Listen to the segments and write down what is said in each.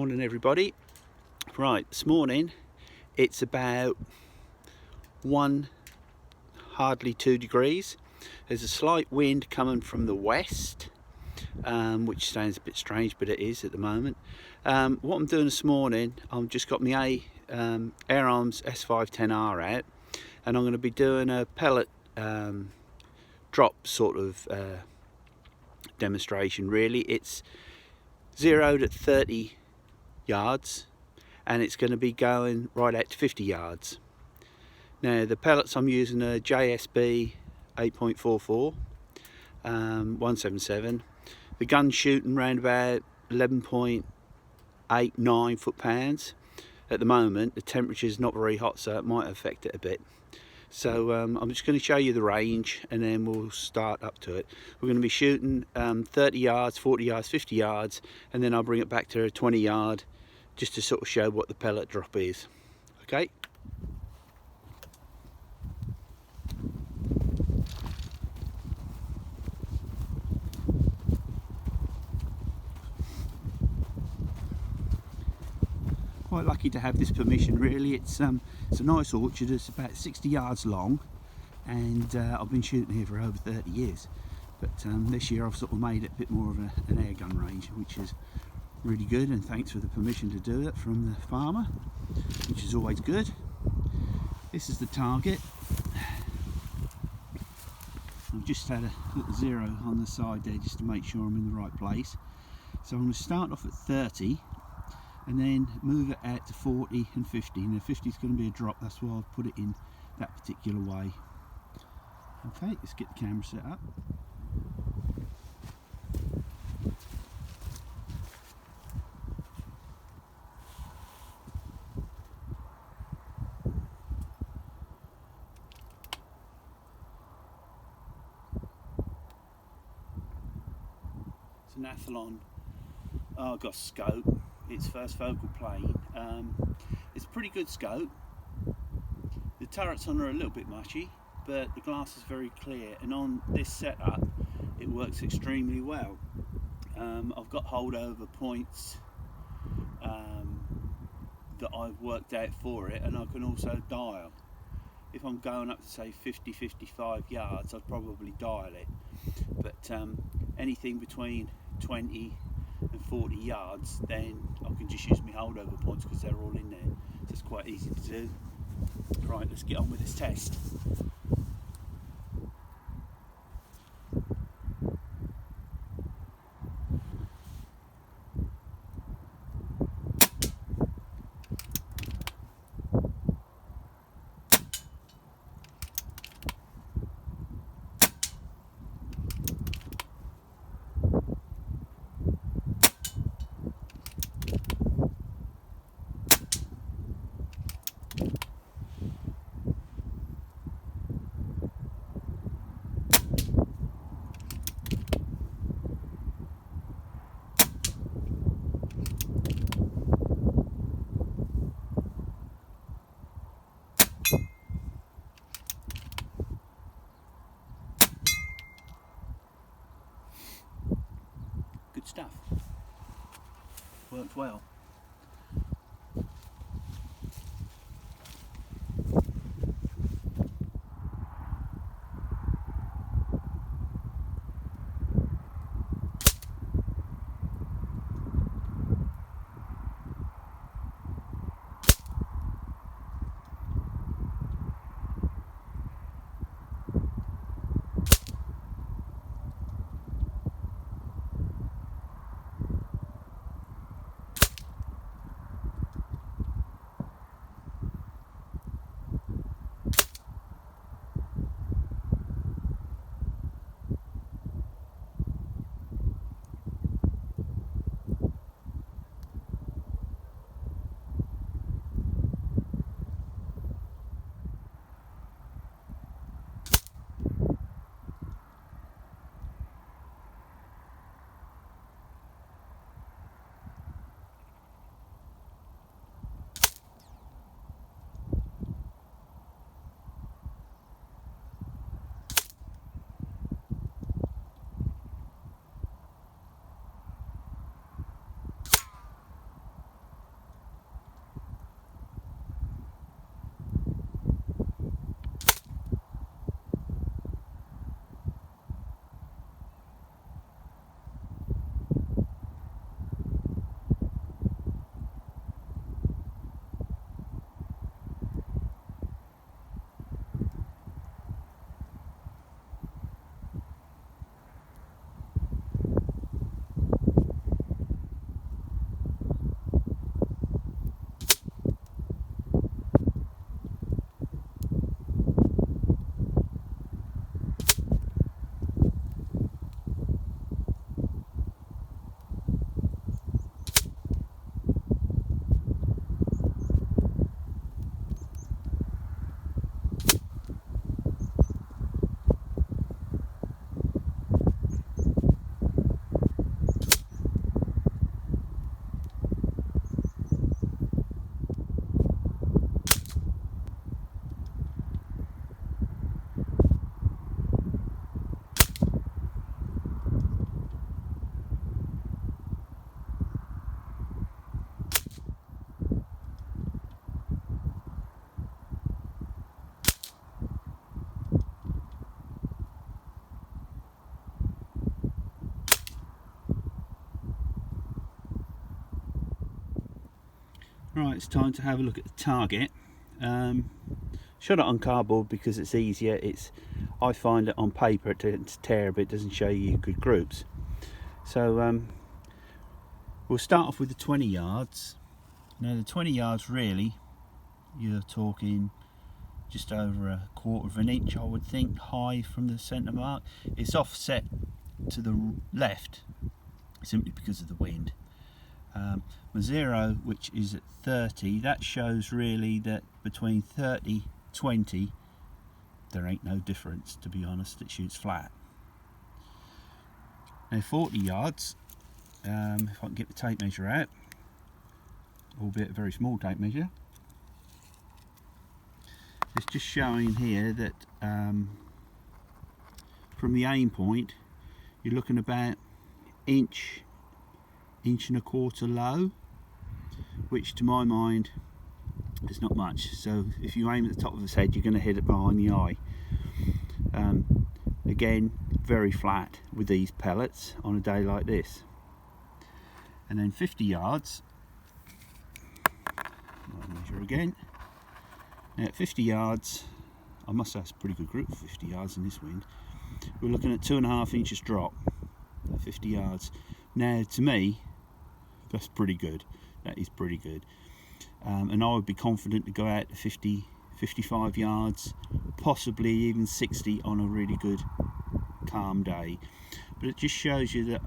Morning everybody. Right, this morning it's about hardly 2 degrees. There's a slight wind coming from the west, which sounds a bit strange, but it is at the moment. What I'm doing this morning, I've just got my Air Arms S510R out, and I'm going to be doing a pellet drop sort of demonstration. Really, it's zeroed at 30 yards and it's going to be going right out to 50 yards. Now the pellets I'm using are JSB 8.44 177. The gun's shooting around about 11.89 foot-pounds. At the moment the temperature's not very hot, so it might affect it a bit. So I'm just going to show you the range and then we'll start up to it. We're going to be shooting 30 yards, 40 yards, 50 yards, and then I'll bring it back to a 20 yard just to sort of show what the pellet drop is. Okay. Quite lucky to have this permission, really. It's a nice orchard. It's about 60 yards long, and I've been shooting here for over 30 years. But this year I've sort of made it a bit more of an air gun range, which is really good, and thanks for the permission to do it from the farmer, which is always good. This is the target. I've just had a little zero on the side there just to make sure I'm in the right place. So I'm going to start off at 30 and then move it out to 40 and 50. Now 50 is going to be a drop, that's why I've put it in that particular way. Okay, let's get the camera set up. It's an Athlon Argos scope. Its first focal plane. It's a pretty good scope. The turrets on are a little bit mushy, but the glass is very clear, and on this setup it works extremely well. I've got holdover points that I've worked out for it, and I can also dial. If I'm going up to say 50-55 yards, I'd probably dial it, but anything between 20 and 40 yards, then I can just use my holdover points because they're all in there, so it's quite easy to do. Right, let's get on with this test. Good stuff. Worked well. Right, it's time to have a look at the target. Shot it on cardboard because it's easier. I find that on paper it tends to tear a bit, doesn't show you good groups. So we'll start off with the 20 yards. Now the 20 yards, really, you're talking just over a quarter of an inch, I would think, high from the centre mark. It's offset to the left simply because of the wind. My zero, which is at 30, that shows really that between 30 20 there ain't no difference, to be honest. It shoots flat. Now 40 yards, if I can get the tape measure out, albeit a very small tape measure, it's just showing here that from the aim point you're looking about inch and a quarter low, which to my mind is not much. So if you aim at the top of his head, you're going to hit it behind the eye. Again, very flat with these pellets on a day like this. And then 50 yards, I'll measure again. Now at 50 yards, I must say it's a pretty good group for 50 yards in this wind. We're looking at 2.5 inches drop at 50 yards. Now to me, that's pretty good. That is pretty good. And I would be confident to go out to 50, 55 yards, possibly even 60 on a really good calm day. But it just shows you that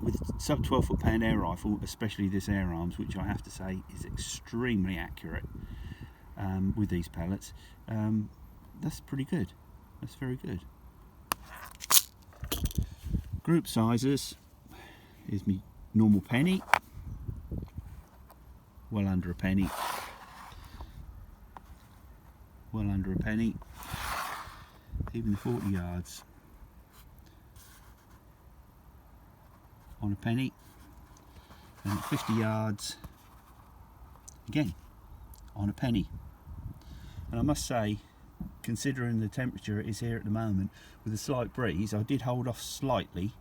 with sub 12 foot-pound air rifle, especially this air arms, which I have to say is extremely accurate with these pellets, that's pretty good. That's very good. Group sizes is my normal penny, well under a penny, even the 40 yards on a penny, and at 50 yards again on a penny. And I must say, considering the temperature it is here at the moment with a slight breeze, I did hold off slightly.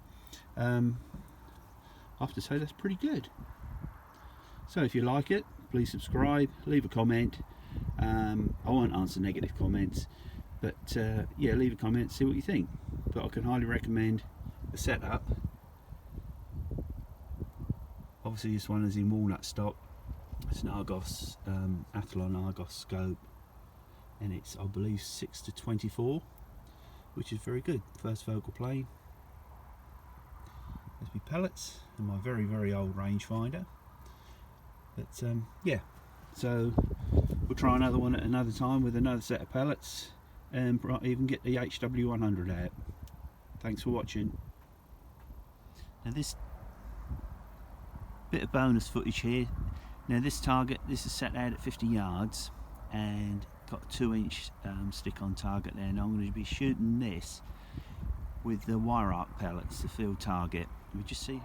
I have to say that's pretty good. So if you like it, please subscribe, leave a comment. I won't answer negative comments, but yeah, leave a comment, see what you think. But I can highly recommend the setup. Obviously this one is in walnut stock. It's an Argos, Athlon Argos scope, and it's, I believe, 6-24, which is very good. First focal plane. There's my pellets and my very, very old rangefinder. But yeah, so we'll try another one at another time with another set of pellets, and even get the HW100 out. Thanks for watching. Now this bit of bonus footage here. Now this target, this is set out at 50 yards and got a 2-inch stick on target there. Now I'm going to be shooting this with the wire arc pellets, the field target. We just see.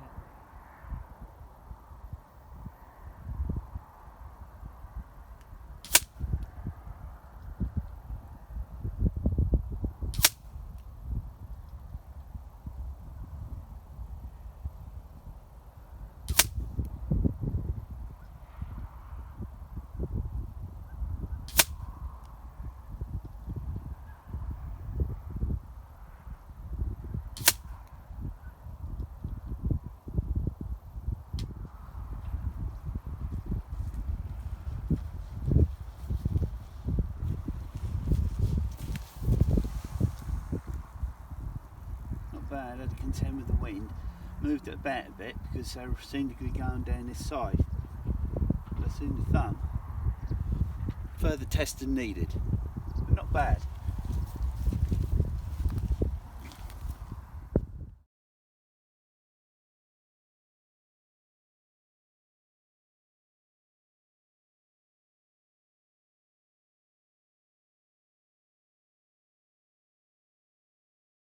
Bad, I had to contend with the wind, moved it about a bit because they seemed to be going down this side. That's in the thumb. Further testing needed, but not bad.